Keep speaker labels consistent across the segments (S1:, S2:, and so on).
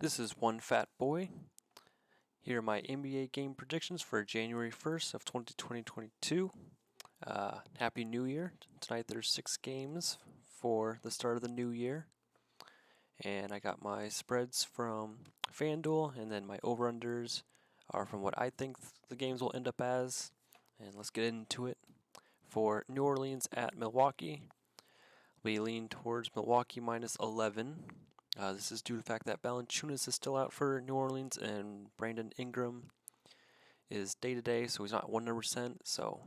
S1: This is One Fat Boy. Here are my NBA game predictions for January 1st of 2022. Happy New Year. Tonight there's 6 games for the start of the new year. And I got my spreads from FanDuel, and then my over-unders are from what I think the games will end up as. And let's get into it. For New Orleans at Milwaukee, we lean towards Milwaukee minus 11. This is due to the fact that Valanciunas is still out for New Orleans and Brandon Ingram is day-to-day, so he's not 100%. So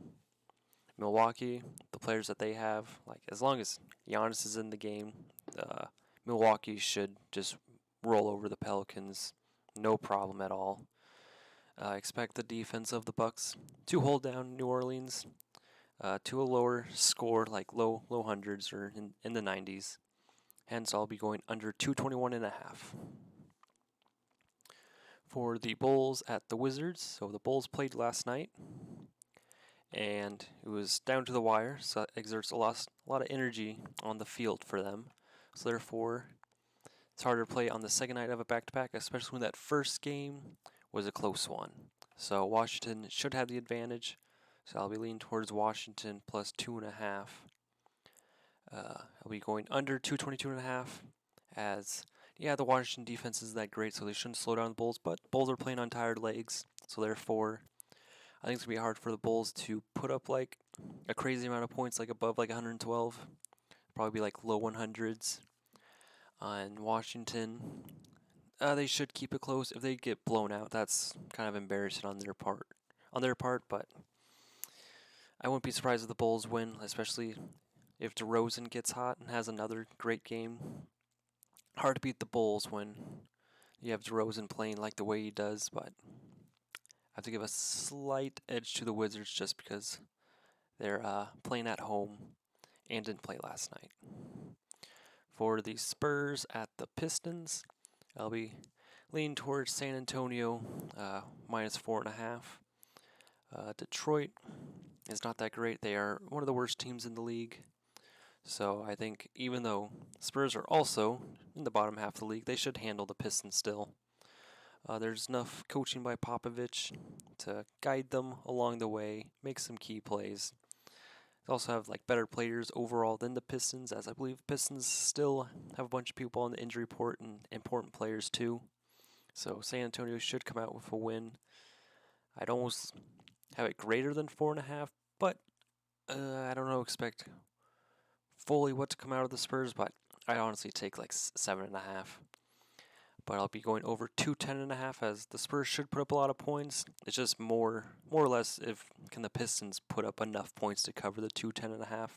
S1: Milwaukee, the players that they have, like as long as Giannis is in the game, Milwaukee should just roll over the Pelicans, no problem at all. Expect the defense of the Bucks to hold down New Orleans to a lower score, like low hundreds or in the 90s. Hence, I'll be going under 221.5. For the Bulls at the Wizards, so the Bulls played last night, and it was down to the wire, so it exerts a lot of energy on the field for them. So therefore, it's harder to play on the second night of a back-to-back, especially when that first game was a close one. So Washington should have the advantage, so I'll be leaning towards Washington plus 2.5. I'll be going under 222.5 as, the Washington defense isn't that great, so they shouldn't slow down the Bulls, but Bulls are playing on tired legs, so therefore I think it's going to be hard for the Bulls to put up like a crazy amount of points, like above like 112, probably be like low 100s. And Washington, they should keep it close. If they get blown out, that's kind of embarrassing on their part, but I wouldn't be surprised if the Bulls win, especially if DeRozan gets hot and has another great game. Hard to beat the Bulls when you have DeRozan playing like the way he does, but I have to give a slight edge to the Wizards just because they're playing at home and didn't play last night. For the Spurs at the Pistons, I'll be leaning towards San Antonio minus 4.5. Detroit is not that great. They are one of the worst teams in the league. So I think even though Spurs are also in the bottom half of the league, they should handle the Pistons still. There's enough coaching by Popovich to guide them along the way, make some key plays. They also have like better players overall than the Pistons, as I believe Pistons still have a bunch of people on the injury report and important players too. So San Antonio should come out with a win. I'd almost have it greater than 4.5, but I don't know, expect fully what to come out of the Spurs, but I'd honestly take like 7.5. But I'll be going over 210.5 as the Spurs should put up a lot of points. It's just more or less if can the Pistons put up enough points to cover the 210.5.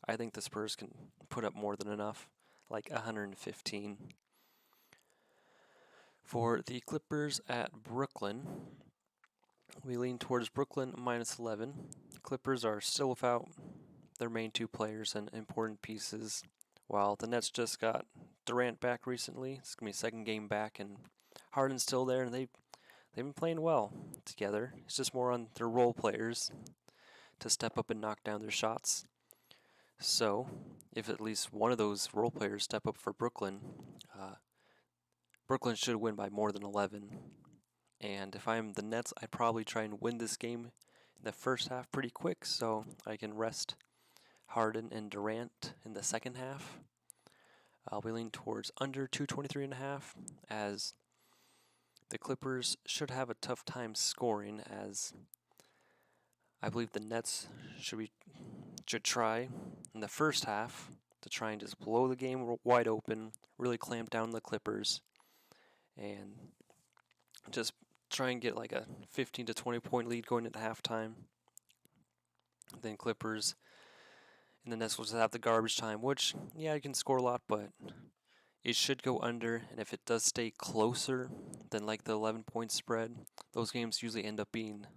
S1: I think the Spurs can put up more than enough, like 115. For the Clippers at Brooklyn, we lean towards Brooklyn minus 11. Clippers are still without their main two players and important pieces, while the Nets just got Durant back recently. It's going to be second game back, and Harden's still there, and they've been playing well together. It's just more on their role players to step up and knock down their shots. So, if at least one of those role players step up for Brooklyn, Brooklyn should win by more than 11. And if I'm the Nets, I'd probably try and win this game in the first half pretty quick so I can rest Harden and Durant in the second half. I'll be leaning towards under 223.5 as the Clippers should have a tough time scoring, as I believe the Nets should try in the first half to try and just blow the game wide open, really clamp down the Clippers, and just try and get like a 15 to 20 point lead going into halftime. Then Clippers and the Nets will just have the garbage time, which, you can score a lot, but it should go under. And if it does stay closer than like the 11-point spread, those games usually end up being,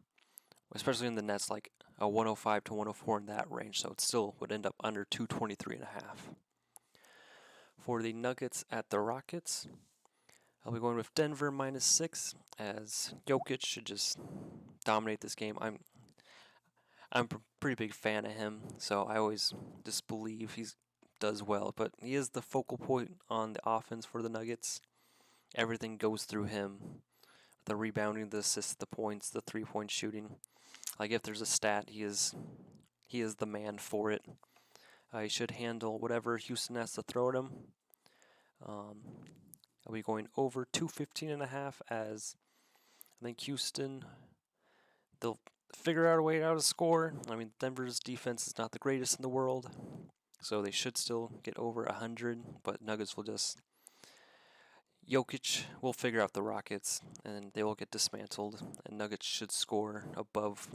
S1: especially in the Nets, like a 105 to 104 in that range. So it still would end up under 223.5. For the Nuggets at the Rockets, I'll be going with Denver minus 6, as Jokic should just dominate this game. I'm a pretty big fan of him, so I always just believe he does well. But he is the focal point on the offense for the Nuggets, everything goes through him. The rebounding, the assists, the points, the 3-point shooting. Like if there's a stat, he is the man for it. He should handle whatever Houston has to throw at him. I'll be going over 215.5 as I think Houston, they'll figure out a way to score. I mean, Denver's defense is not the greatest in the world, so they should still get over 100, but Nuggets will just... Jokic will figure out the Rockets, and they will get dismantled, and Nuggets should score above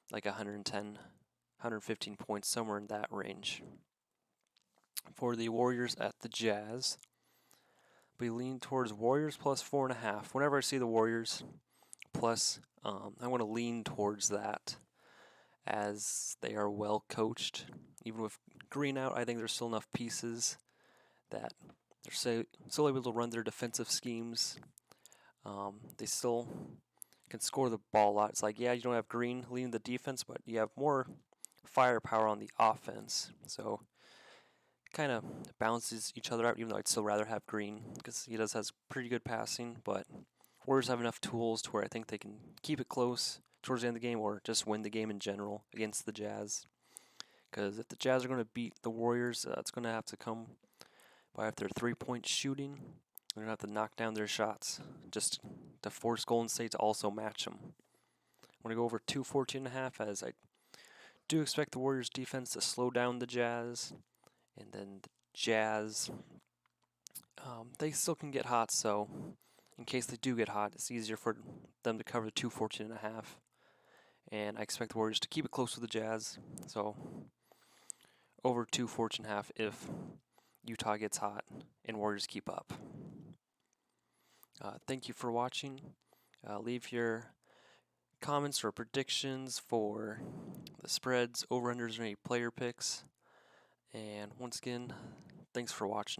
S1: like 110, 115 points, somewhere in that range. For the Warriors at the Jazz, we lean towards Warriors plus 4.5. Whenever I see the Warriors plus, I want to lean towards that as they are well coached. Even with Green out, I think there's still enough pieces that they're still able to run their defensive schemes. They still can score the ball a lot. It's like, yeah, you don't have Green leading the defense, but you have more firepower on the offense. So kind of balances each other out, even though I'd still rather have Green because he has pretty good passing. But Warriors have enough tools to where I think they can keep it close towards the end of the game or just win the game in general against the Jazz. Because if the Jazz are going to beat the Warriors, it's going to have to come by their 3-point shooting. They're going to have to knock down their shots just to force Golden State to also match them. I'm going to go over 214.5 as I do expect the Warriors defense to slow down the Jazz. And then the Jazz, they still can get hot, so in case they do get hot, it's easier for them to cover the 214.5. And I expect the Warriors to keep it close with the Jazz, so over 214.5 if Utah gets hot and Warriors keep up. Thank you for watching. Leave your comments or predictions for the spreads, over-unders, or any player picks. And once again, thanks for watching.